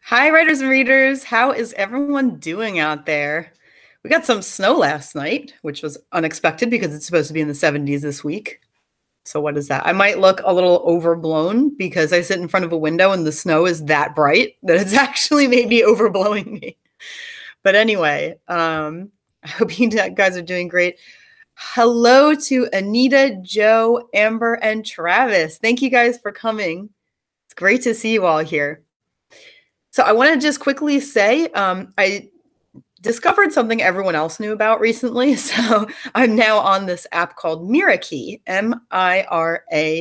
Hi, writers and readers. How is everyone doing out there? We got some snow last night, which was unexpected because it's supposed to be in the 70s this week. So, what is that? I might look a little overblown because I sit in front of a window and the snow is that bright that it's actually maybe overblowing me. But anyway, I hope you guys are doing great. Hello to Anita, Joe, Amber, and Travis. Thank you guys for coming. It's great to see you all here. So I want to just quickly say I discovered something everyone else knew about recently. So I'm now on this app called Mirakee, Mirakee.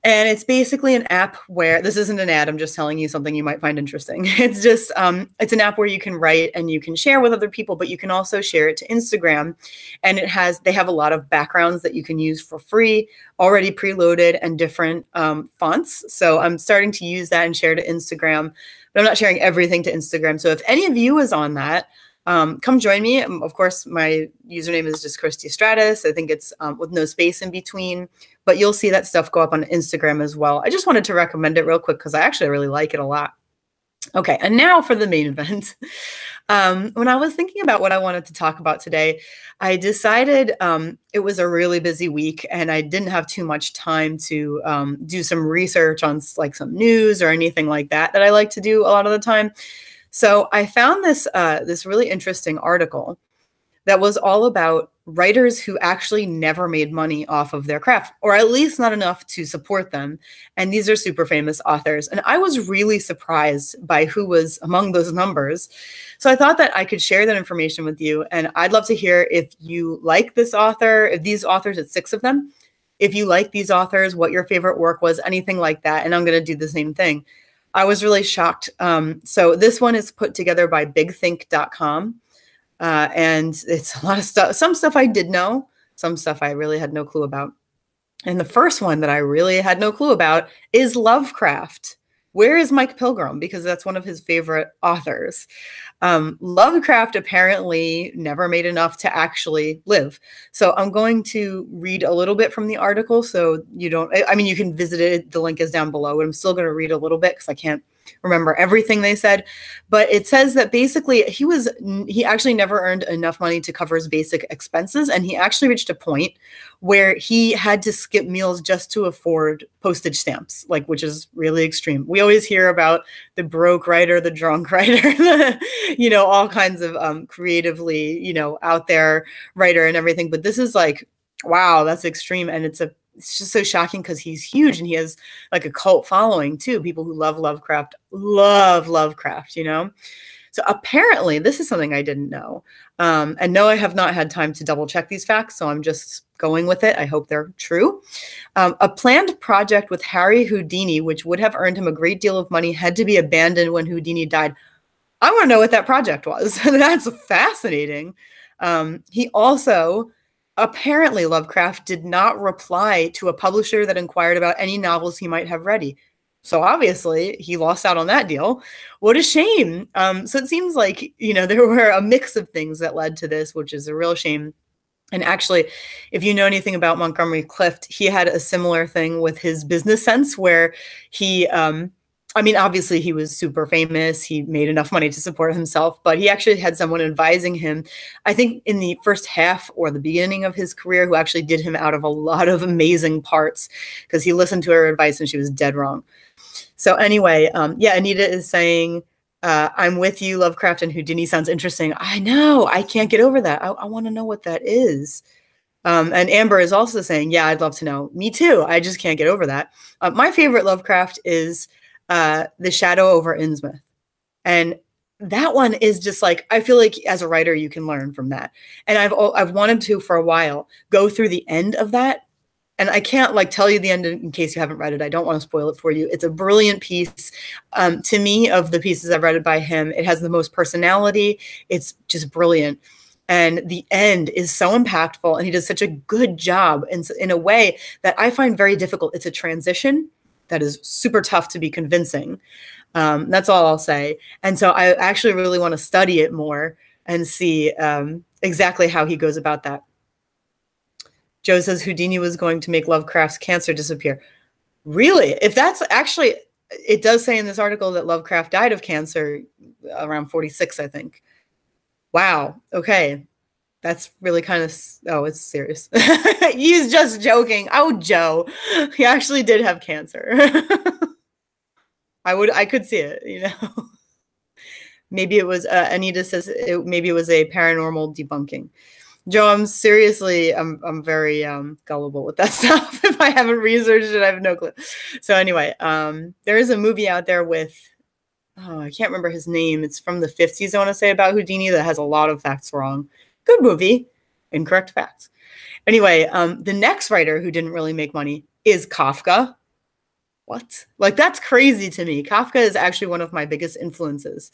And it's basically an app where this isn't an ad. I'm just telling you something you might find interesting. It's just it's an app where you can write and you can share with other people, but you can also share it to Instagram. And they have a lot of backgrounds that you can use for free, already preloaded and different fonts. So I'm starting to use that and share to Instagram, but I'm not sharing everything to Instagram. So if any of you is on that, come join me. Of course, my username is just Christy Stratus. I think it's with no space in between, but you'll see that stuff go up on Instagram as well. I just wanted to recommend it real quick because I actually really like it a lot. Okay, and now for the main event. When I was thinking about what I wanted to talk about today, I decided it was a really busy week and I didn't have too much time to do some research on like some news or anything like that I like to do a lot of the time. So I found this really interesting article that was all about writers who actually never made money off of their craft, or at least not enough to support them. And these are super famous authors. And I was really surprised by who was among those numbers. So I thought that I could share that information with you. And I'd love to hear if you like this author, if these authors, it's 6 of them, if you like these authors, what your favorite work was, anything like that. And I'm going to do the same thing. I was really shocked. So this one is put together by bigthink.com. And it's a lot of stuff. Some stuff I did know, some stuff I really had no clue about. And the first one that I really had no clue about is Lovecraft. Where is Mike Pilgrim? Because that's one of his favorite authors. Lovecraft apparently never made enough to actually live. So I'm going to read a little bit from the article. So you don't, I mean, you can visit it. The link is down below, but I'm still going to read a little bit because I can't remember everything they said. But it says that basically he actually never earned enough money to cover his basic expenses. And he actually reached a point where he had to skip meals just to afford postage stamps, like, which is really extreme. We always hear about the broke writer, the drunk writer, all kinds of creatively, out there writer and everything. But this is like, wow, that's extreme. And it's just so shocking because he's huge and he has like a cult following too. People who love Lovecraft, So apparently this is something I didn't know. And no, I have not had time to double check these facts. So I'm just going with it. I hope they're true. A planned project with Harry Houdini, which would have earned him a great deal of money, had to be abandoned when Houdini died. I want to know what that project was. That's fascinating. He also, apparently Lovecraft did not reply to a publisher that inquired about any novels he might have ready. So obviously he lost out on that deal. What a shame. So it seems like, there were a mix of things that led to this, which is a real shame. And actually, if you know anything about Montgomery Clift, he had a similar thing with his business sense where he, obviously he was super famous. He made enough money to support himself, but he actually had someone advising him, I think in the first half or the beginning of his career, who actually did him out of a lot of amazing parts because he listened to her advice and she was dead wrong. So anyway, Anita is saying, I'm with you. Lovecraft and Houdini sounds interesting. I know. I can't get over that. I want to know what that is. And Amber is also saying, yeah, I'd love to know. Me too. I just can't get over that. My favorite Lovecraft is The Shadow over Innsmouth. And that one is just like, I feel like as a writer, you can learn from that. And I've wanted to, for a while, go through the end of that. And I can't tell you the end in case you haven't read it. I don't want to spoil it for you. It's a brilliant piece. To me, of the pieces I've read by him, it has the most personality. It's just brilliant. And the end is so impactful. And he does such a good job in a way that I find very difficult. It's a transition that is super tough to be convincing. That's all I'll say. And so I actually really want to study it more and see exactly how he goes about that. Joe says Houdini was going to make Lovecraft's cancer disappear. Really? If that's actually, it does say in this article that Lovecraft died of cancer around 46, I think. Wow. Okay. That's really kind of, oh, it's serious. He's just joking. Oh, Joe. He actually did have cancer. I could see it, you know. Maybe it was, Anita says, maybe it was a paranormal debunking. Joe, I'm very gullible with that stuff. If I haven't researched it, I have no clue. So anyway, there is a movie out there with, oh, I can't remember his name. It's from the 50s, I want to say, about Houdini that has a lot of facts wrong. Good movie, incorrect facts. Anyway, the next writer who didn't really make money is Kafka. What? Like, that's crazy to me. Kafka is actually one of my biggest influences.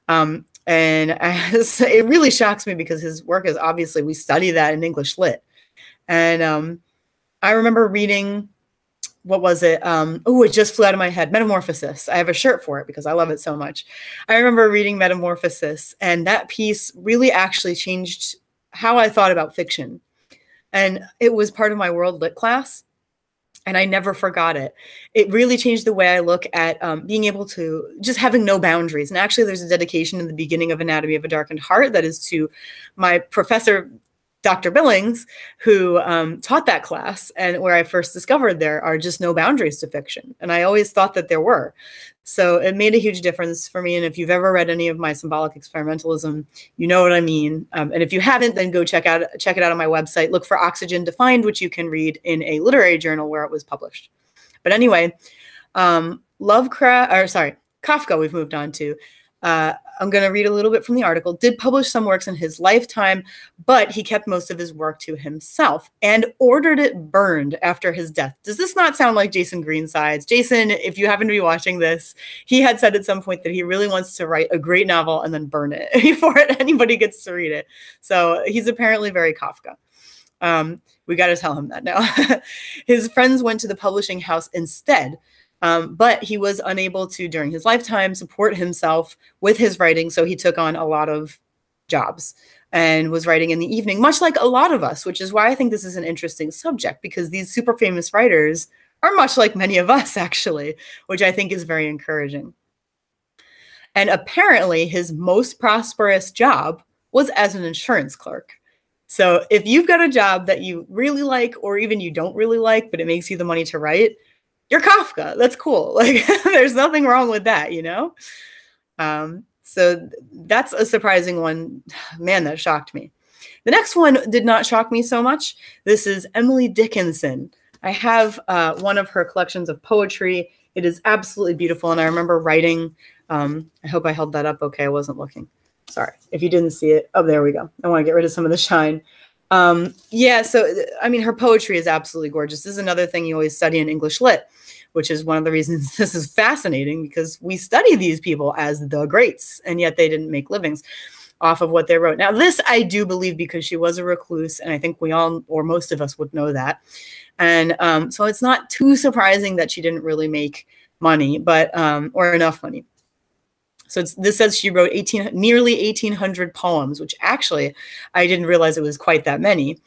And it really shocks me because his work is obviously, we study that in English Lit. And I remember reading, what was it? Oh, it just flew out of my head. Metamorphosis. I have a shirt for it because I love it so much. I remember reading Metamorphosis, and that piece really actually changed how I thought about fiction. And it was part of my World Lit class, and I never forgot it. It really changed the way I look at being able to just having no boundaries. And actually, there's a dedication in the beginning of Anatomy of a Darkened Heart that is to my professor, Dr. Billings, who taught that class, and where I first discovered there are just no boundaries to fiction. And I always thought that there were. So it made a huge difference for me. And if you've ever read any of my symbolic experimentalism, you know what I mean. And if you haven't, then go check it out on my website. Look for Oxygen Defined, which you can read in a literary journal where it was published. But anyway, Kafka we've moved on to. I'm going to read a little bit from the article. Did publish some works in his lifetime, but he kept most of his work to himself and ordered it burned after his death. Does this not sound like Jason Greensides? Jason, if you happen to be watching this, he had said at some point that he really wants to write a great novel and then burn it before anybody gets to read it. So he's apparently very Kafka. We got to tell him that now. His friends went to the publishing house instead. But he was unable to, during his lifetime, support himself with his writing. So he took on a lot of jobs and was writing in the evening, much like a lot of us, which is why I think this is an interesting subject, because these super famous writers are much like many of us, actually, which I think is very encouraging. And apparently his most prosperous job was as an insurance clerk. So if you've got a job that you really like, or even you don't really like, but it makes you the money to write, you're Kafka. That's cool. Like, there's nothing wrong with that, you know? So that's a surprising one. Man, that shocked me. The next one did not shock me so much. This is Emily Dickinson. I have one of her collections of poetry. It is absolutely beautiful. And I remember writing, I hope I held that up okay. I wasn't looking. Sorry. If you didn't see it. Oh, there we go. I want to get rid of some of the shine. Yeah, so, I mean, her poetry is absolutely gorgeous. This is another thing you always study in English Lit, which is one of the reasons this is fascinating, because we study these people as the greats, and yet they didn't make livings off of what they wrote. Now, this I do believe because she was a recluse, and I think we all, or most of us, would know that. And so it's not too surprising that she didn't really make money, but or enough money. So this says she wrote nearly 1,800 poems, which actually I didn't realize it was quite that many.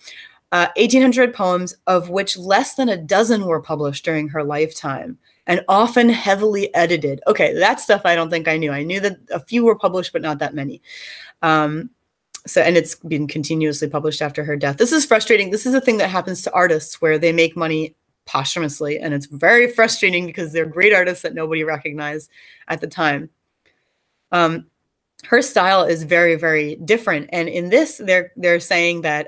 1,800 poems, of which less than a dozen were published during her lifetime, and often heavily edited. Okay, that stuff I don't think I knew. I knew that a few were published, but not that many. And it's been continuously published after her death. This is frustrating. This is a thing that happens to artists where they make money posthumously, and it's very frustrating because they're great artists that nobody recognized at the time. Her style is very, very different. And in this, they're saying that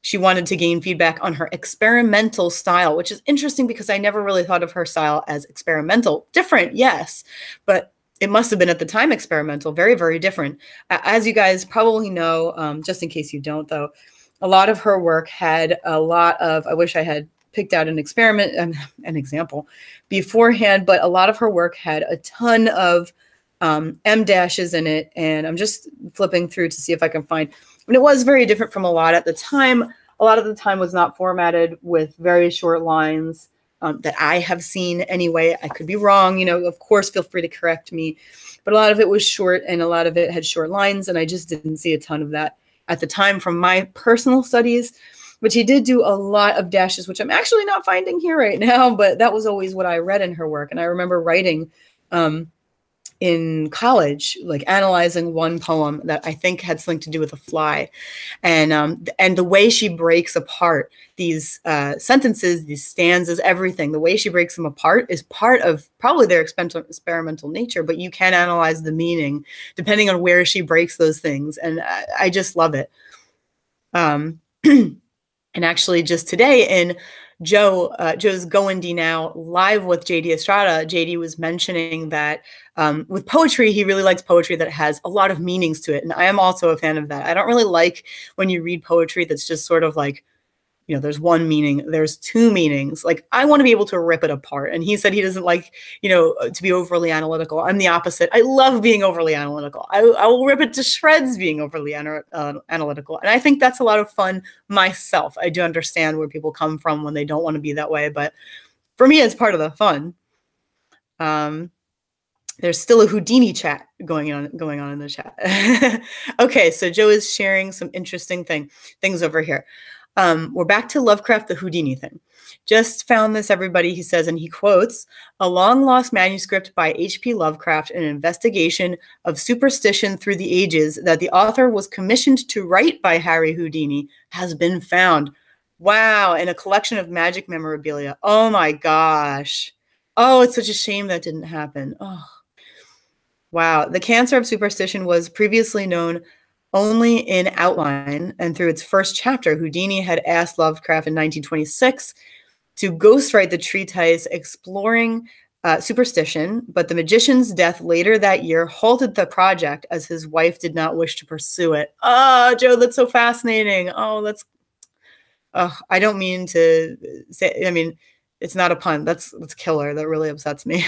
she wanted to gain feedback on her experimental style, which is interesting because I never really thought of her style as experimental. Different, yes, but it must have been at the time experimental, very, very different. As you guys probably know, just in case you don't though, a lot of her work had a lot of, I wish I had picked out an example beforehand, but a lot of her work had a ton of M dashes in it. And I'm just flipping through to see if I can find, and it was very different from a lot at the time. A lot of the time was not formatted with very short lines that I have seen anyway. I could be wrong, you know, of course, feel free to correct me, but a lot of it was short and a lot of it had short lines. And I just didn't see a ton of that at the time from my personal studies. But she did do a lot of dashes, which I'm actually not finding here right now, but that was always what I read in her work. And I remember writing in college, like analyzing one poem that I think had something to do with a fly. And the way she breaks apart these sentences, these stanzas, everything, the way she breaks them apart is part of probably their experimental nature, but you can analyze the meaning depending on where she breaks those things. And I just love it. And actually just today in Joe's Going D Now live with JD Estrada, JD was mentioning that with poetry, he really likes poetry that has a lot of meanings to it. And I am also a fan of that. I don't really like when you read poetry that's just sort of like, you know, there's one meaning, there's two meanings. Like, I want to be able to rip it apart. And he said he doesn't like, you know, to be overly analytical. I'm the opposite. I love being overly analytical. I will rip it to shreds being overly analytical. And I think that's a lot of fun myself. I do understand where people come from when they don't want to be that way. But for me, it's part of the fun. There's still a Houdini chat going on in the chat. Okay, so Joe is sharing some interesting things over here. We're back to Lovecraft, the Houdini thing. Just found this, everybody, he says, and he quotes, "A long-lost manuscript by H.P. Lovecraft, an investigation of superstition through the ages that the author was commissioned to write by Harry Houdini, has been found." Wow, and a collection of magic memorabilia. Oh my gosh. Oh, it's such a shame that didn't happen. Oh, wow. The cancer of superstition was previously known only in outline, and through its first chapter, Houdini had asked Lovecraft in 1926 to ghostwrite the treatise exploring superstition, but the magician's death later that year halted the project as his wife did not wish to pursue it. Oh, Joe, that's so fascinating. Oh, that's, I don't mean to say, I mean, it's not a pun. That's killer. That really upsets me.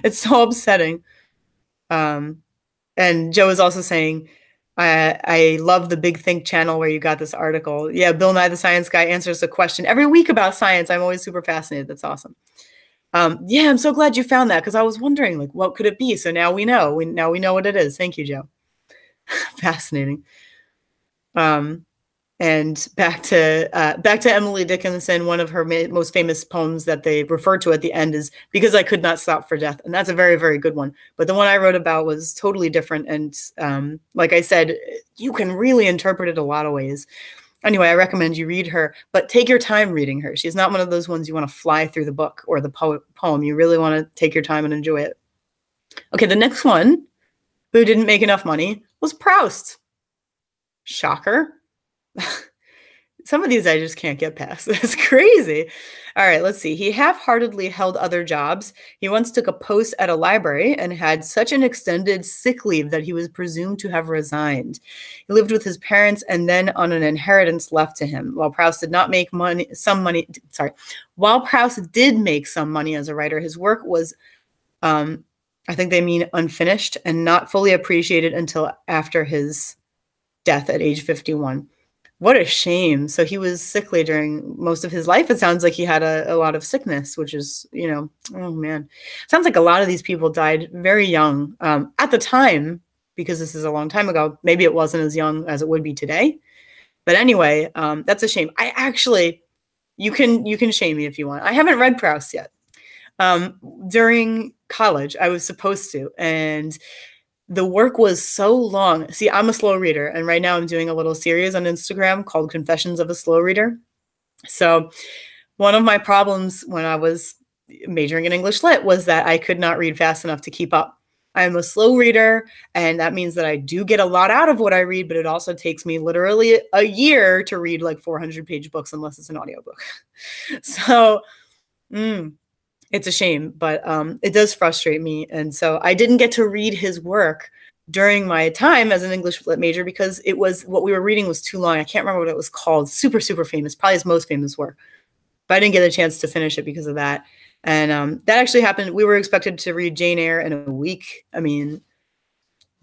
It's so upsetting. And Joe is also saying, I love the Big Think channel where you got this article. Yeah, Bill Nye the Science Guy answers a question every week about science. I'm always super fascinated. That's awesome. Yeah, I'm so glad you found that because I was wondering, like, what could it be? So now we know. Now we know what it is. Thank you, Joe. Fascinating. And back to Emily Dickinson. One of her most famous poems that they refer to at the end is "Because I Could Not Stop for Death," and that's a very, very good one. But the one I wrote about was totally different, and like I said, you can really interpret it a lot of ways. Anyway, I recommend you read her, but take your time reading her. She's not one of those ones you want to fly through the book or the poem. You really want to take your time and enjoy it. Okay, the next one, who didn't make enough money, was Proust. Shocker. Some of these I just can't get past. It's crazy. All right, let's see. He half-heartedly held other jobs. He once took a post at a library and had such an extended sick leave that he was presumed to have resigned. He lived with his parents and then on an inheritance left to him. While Proust did not make While Proust did make some money as a writer, his work was, I think they mean unfinished and not fully appreciated until after his death at age 51. What a shame. So he was sickly during most of his life. It sounds like he had a lot of sickness, which is, you know, oh man. Sounds like a lot of these people died very young at the time, because this is a long time ago. Maybe it wasn't as young as it would be today. But anyway, that's a shame. You can shame me if you want. I haven't read Proust yet. During college, I was supposed to, and the work was so long. See, I'm a slow reader, and right now I'm doing a little series on Instagram called Confessions of a Slow Reader. So one of my problems when I was majoring in English Lit was that I could not read fast enough to keep up. I'm a slow reader, and that means that I do get a lot out of what I read, but it also takes me literally a year to read like 400-page books unless it's an audiobook. So, it's a shame, but it does frustrate me. And so I didn't get to read his work during my time as an English Lit major because what we were reading was too long. I can't remember what it was called. Super, super famous, probably his most famous work. But I didn't get a chance to finish it because of that. And that actually happened. We were expected to read Jane Eyre in a week. I mean,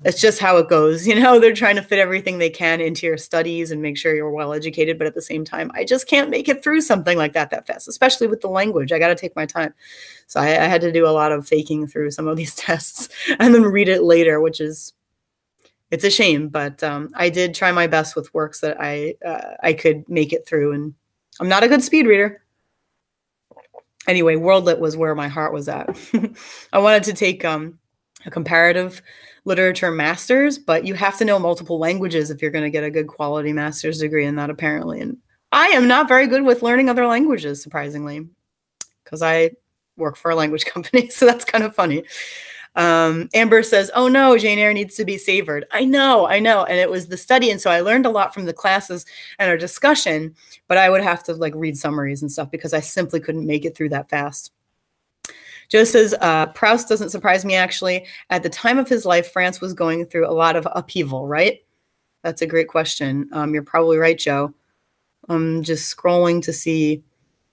it's just how it goes. You know, they're trying to fit everything they can into your studies and make sure you're well educated. But at the same time, I just can't make it through something like that fast, especially with the language. I got to take my time. So I had to do a lot of faking through some of these tests and then read it later, which is, it's a shame. But I did try my best with works that I could make it through. And I'm not a good speed reader. Anyway, World Lit was where my heart was at. I wanted to take a comparative literature master's, but you have to know multiple languages if you're going to get a good quality master's degree in that, apparently. And I am not very good with learning other languages, surprisingly, because I work for a language company, so that's kind of funny. Amber says, oh no, Jane Eyre needs to be savored. I know. And it was the study. And so I learned a lot from the classes and our discussion, but I would have to like read summaries and stuff because I simply couldn't make it through that fast. Joe says, Proust doesn't surprise me, actually. At the time of his life, France was going through a lot of upheaval, right? That's a great question. You're probably right, Joe. I'm just scrolling to see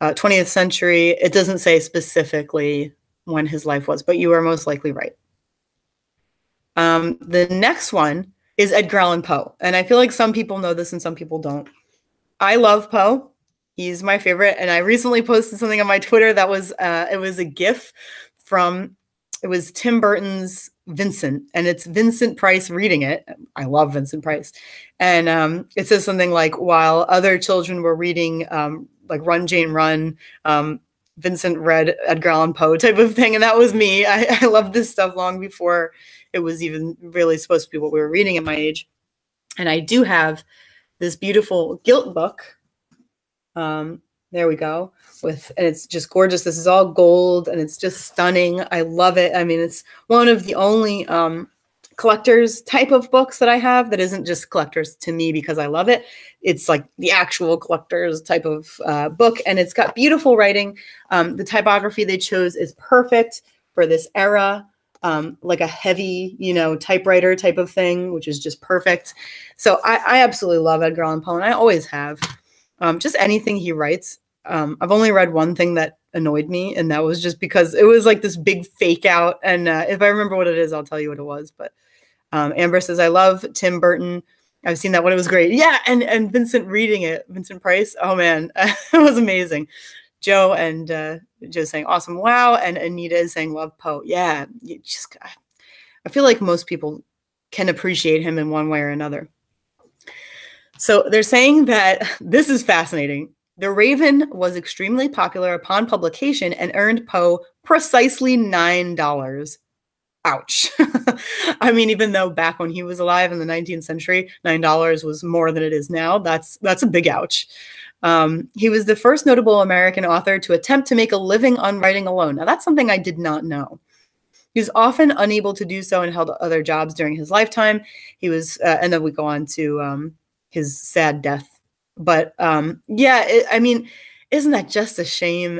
20th century. It doesn't say specifically when his life was, but you are most likely right. The next one is Edgar Allan Poe. And I feel like some people know this and some people don't. I love Poe. He's my favorite. And I recently posted something on my Twitter that was, it was a GIF from, it was Tim Burton's Vincent, and it's Vincent Price reading it. I love Vincent Price. And it says something like, while other children were reading like Run, Jane, Run, Vincent read Edgar Allan Poe type of thing. And that was me. I loved this stuff long before it was even really supposed to be what we were reading at my age. And I do have this beautiful gilt book. There we go. And it's just gorgeous. This is all gold and it's just stunning. I love it. I mean, it's one of the only collector's type of books that I have that isn't just collector's to me because I love it. It's like the actual collector's type of book, and it's got beautiful writing. The typography they chose is perfect for this era, like a heavy, typewriter type of thing, which is just perfect. So I absolutely love Edgar Allan Poe, and I always have. Just anything he writes. I've only read one thing that annoyed me, and that was just because it was like this big fake out. And if I remember what it is, I'll tell you what it was. But Amber says, I love Tim Burton. I've seen that one. It was great. Yeah, and Vincent reading it, Vincent Price. Oh, man, it was amazing. Joe saying, awesome, wow. And Anita is saying, love Poe. Yeah, I feel like most people can appreciate him in one way or another. So they're saying that this is fascinating. The Raven was extremely popular upon publication and earned Poe precisely $9. Ouch. I mean, even though back when he was alive in the 19th century, $9 was more than it is now. That's a big ouch. He was the first notable American author to attempt to make a living on writing alone. Now, that's something I did not know. He was often unable to do so and held other jobs during his lifetime. He was, and then we go on to his sad death. But yeah, I mean, isn't that just a shame?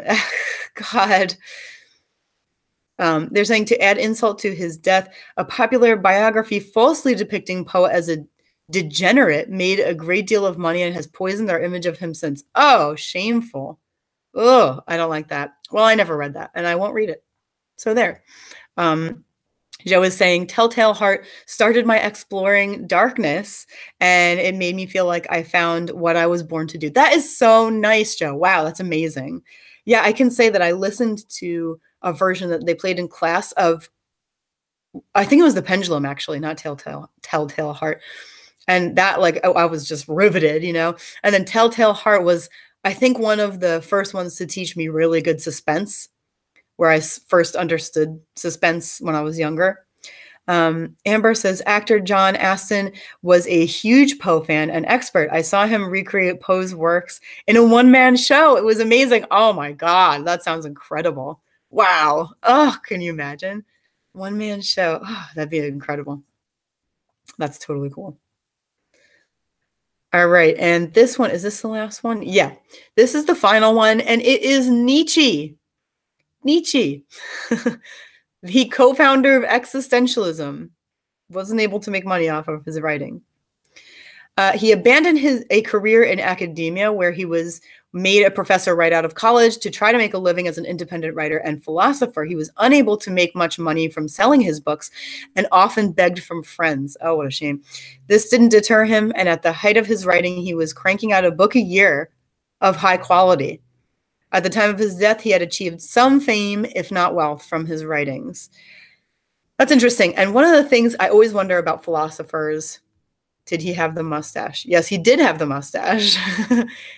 God. They're saying, to add insult to his death, a popular biography falsely depicting Poe as a degenerate made a great deal of money and has poisoned our image of him since. Oh, shameful. Oh, I don't like that. Well, I never read that, and I won't read it. So there. Joe is saying, Telltale Heart started my exploring darkness, and it made me feel like I found what I was born to do. That is so nice, Joe. Wow, that's amazing. Yeah, I can say that I listened to a version that they played in class of, I think it was The Pendulum, actually, not Telltale Heart. And that, like, I was just riveted, And then Telltale Heart was, I think, one of the first ones to teach me really good suspense, where I first understood suspense when I was younger. Amber says, actor John Aston was a huge Poe fan and expert. I saw him recreate Poe's works in a one-man show. It was amazing. Oh my God, that sounds incredible. Wow. Oh, can you imagine? One-man show. Oh, that'd be incredible. That's totally cool. All right. And this one, is this the last one? Yeah. This is the final one, and it is Nietzsche. Nietzsche, the co-founder of existentialism, wasn't able to make money off of his writing. He abandoned a career in academia, where he was made a professor right out of college, to try to make a living as an independent writer and philosopher. He was unable to make much money from selling his books and often begged from friends. Oh, what a shame. This didn't deter him, and at the height of his writing, he was cranking out a book a year of high quality. At the time of his death, he had achieved some fame, if not wealth, from his writings. That's interesting. And one of the things I always wonder about philosophers Did he have the mustache? Yes, he did have the mustache.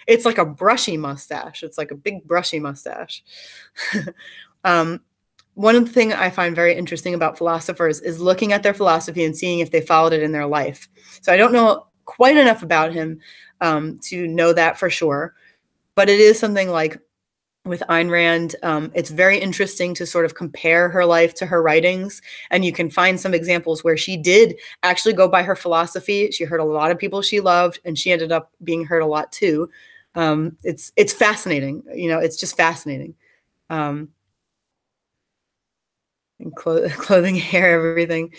It's like a brushy mustache. It's like a big brushy mustache. One of the things I find very interesting about philosophers is looking at their philosophy and seeing if they followed it in their life. So I don't know quite enough about him to know that for sure. But it is something like with Ayn Rand, it's very interesting to sort of compare her life to her writings. And you can find some examples where she did actually go by her philosophy. She hurt a lot of people she loved, and she ended up being hurt a lot too. It's fascinating. You know, it's just fascinating. And clothing, hair, everything.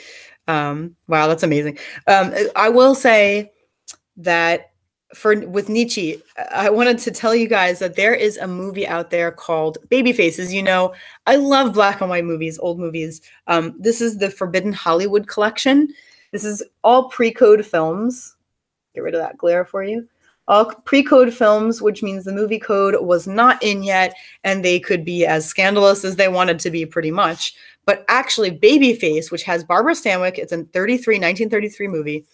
Wow, that's amazing. I will say that with Nietzsche, I wanted to tell you guys that there is a movie out there called Baby Faces. You know, I love black and white movies, old movies. This is the Forbidden Hollywood collection. This is all pre-code films. Get rid of that glare for you. All pre-code films, which means the movie code was not in yet, and they could be as scandalous as they wanted to be pretty much. But actually, Babyface, which has Barbara Stanwyck, it's a 1933 movie,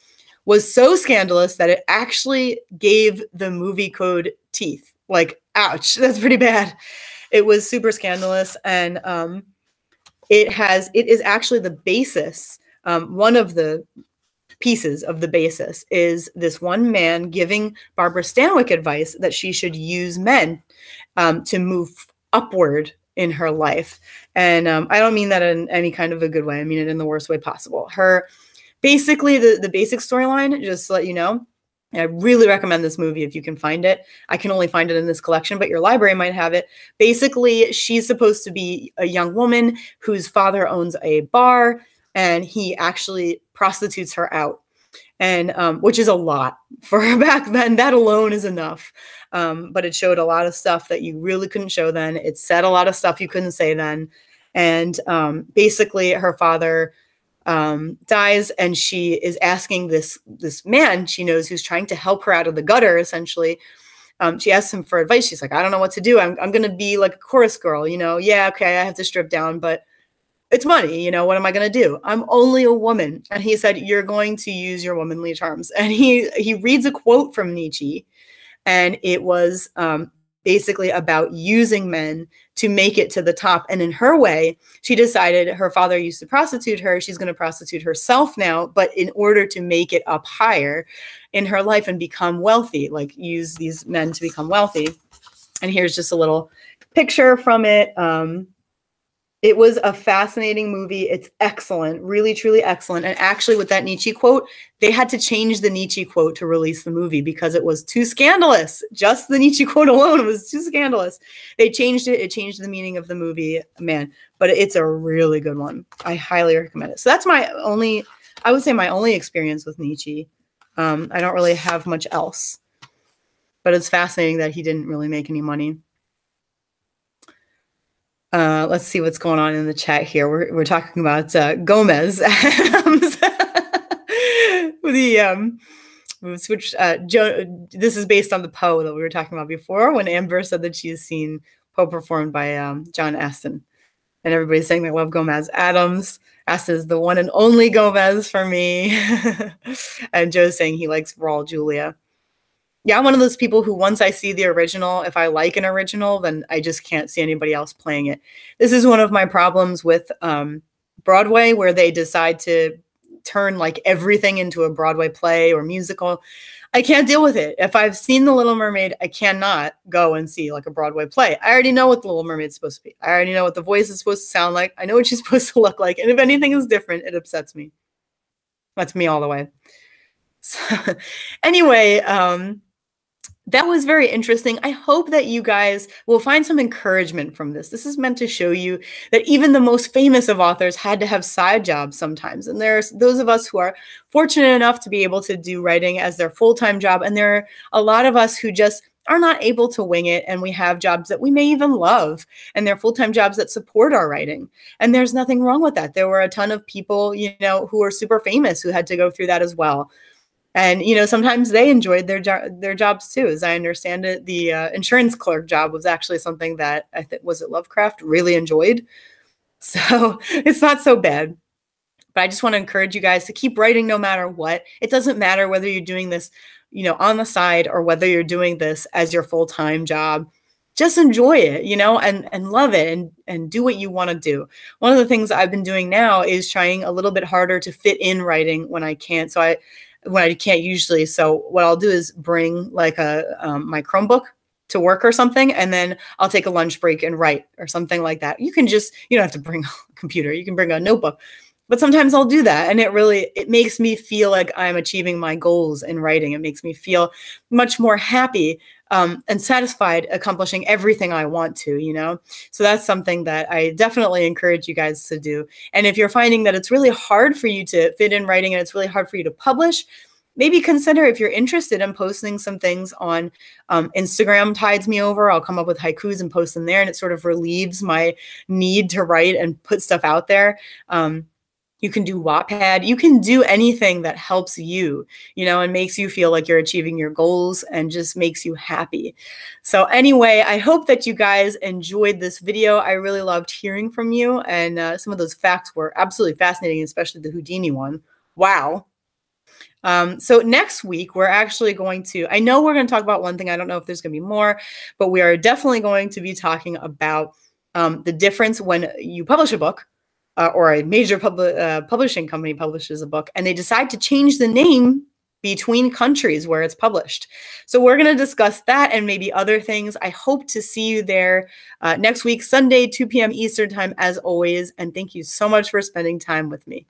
was so scandalous that it actually gave the movie code teeth. Like, ouch, that's pretty bad. It was super scandalous, and it is actually the basis. One of the pieces of the basis is this one man giving Barbara Stanwyck advice that she should use men to move upward in her life. And I don't mean that in any kind of a good way. I mean it in the worst way possible. Basically, the basic storyline, just to let you know, I really recommend this movie if you can find it. I can only find it in this collection, but your library might have it. Basically, she's supposed to be a young woman whose father owns a bar, and he actually prostitutes her out, and which is a lot for her back then. That alone is enough. But it showed a lot of stuff that you really couldn't show then. It said a lot of stuff you couldn't say then. And basically, her father dies, and she is asking this man she knows who's trying to help her out of the gutter, essentially. She asks him for advice. She's like, I don't know what to do. I'm going to be like a chorus girl, you know? Yeah, okay, I have to strip down, but it's money, you know, what am I going to do? I'm only a woman. And he said, you're going to use your womanly charms. And he reads a quote from Nietzsche, and it was basically about using men to make it to the top. And in her way, she decided her father used to prostitute her. She's going to prostitute herself now, but in order to make it up higher in her life and become wealthy, like use these men to become wealthy. And here's just a little picture from it. It was a fascinating movie. It's excellent, really, truly excellent. And actually with that Nietzsche quote, they had to change the Nietzsche quote to release the movie because it was too scandalous. Just the Nietzsche quote alone was too scandalous. They changed it. It changed the meaning of the movie, man. But it's a really good one. I highly recommend it. So that's I would say my only experience with Nietzsche. I don't really have much else. But it's fascinating that he didn't really make any money. Let's see what's going on in the chat here. We're talking about Gomez Adams. Which this is based on the Poe that we were talking about before, when Amber said that she's seen Poe performed by John Aston, and everybody's saying they love Gomez Adams. Aston is the one and only Gomez for me, and Joe's saying he likes Raul Julia. Yeah, I'm one of those people who once I see the original, if I like an original, then I just can't see anybody else playing it. This is one of my problems with Broadway, where they decide to turn like everything into a Broadway play or musical. I can't deal with it. If I've seen The Little Mermaid, I cannot go and see like a Broadway play. I already know what The Little Mermaid is supposed to be. I already know what the voice is supposed to sound like. I know what she's supposed to look like. And if anything is different, it upsets me. That's me all the way. So, anyway, that was very interesting. I hope that you guys will find some encouragement from this. This is meant to show you that even the most famous of authors had to have side jobs sometimes. And there's those of us who are fortunate enough to be able to do writing as their full-time job. And there are a lot of us who just are not able to wing it. And we have jobs that we may even love, and they're full-time jobs that support our writing. And there's nothing wrong with that. There were a ton of people, you know, who are super famous who had to go through that as well. And, you know, sometimes they enjoyed their jobs too. As I understand it, the insurance clerk job was actually something that was it Lovecraft really enjoyed. So it's not so bad. But I just want to encourage you guys to keep writing no matter what. It doesn't matter whether you're doing this, on the side or whether you're doing this as your full-time job. Just enjoy it, and love it and do what you want to do. One of the things I've been doing now is trying a little bit harder to fit in writing when I can't. When I can't usually. So what I'll do is bring like my Chromebook to work or something, and then I'll take a lunch break and write or something like that. You don't have to bring a computer. You can bring a notebook. But sometimes I'll do that, and it makes me feel like I'm achieving my goals in writing. It makes me feel much more happy and satisfied accomplishing everything I want to, So that's something that I definitely encourage you guys to do. And if you're finding that it's really hard for you to fit in writing and it's really hard for you to publish, maybe consider, if you're interested in posting some things on Instagram, tides me over. I'll come up with haikus and post them there, and it sort of relieves my need to write and put stuff out there. You can do Wattpad. You can do anything that helps you, and makes you feel like you're achieving your goals and just makes you happy. So anyway, I hope that you guys enjoyed this video. I really loved hearing from you, and some of those facts were absolutely fascinating, especially the Houdini one. Wow. So next week, we're actually going to, I know we're going to talk about one thing. I don't know if there's going to be more, but we are definitely going to be talking about the difference when you publish a book, or a major publishing company publishes a book, and they decide to change the name between countries where it's published. So we're going to discuss that and maybe other things. I hope to see you there next week, Sunday, 2 p.m. Eastern time, as always. And thank you so much for spending time with me.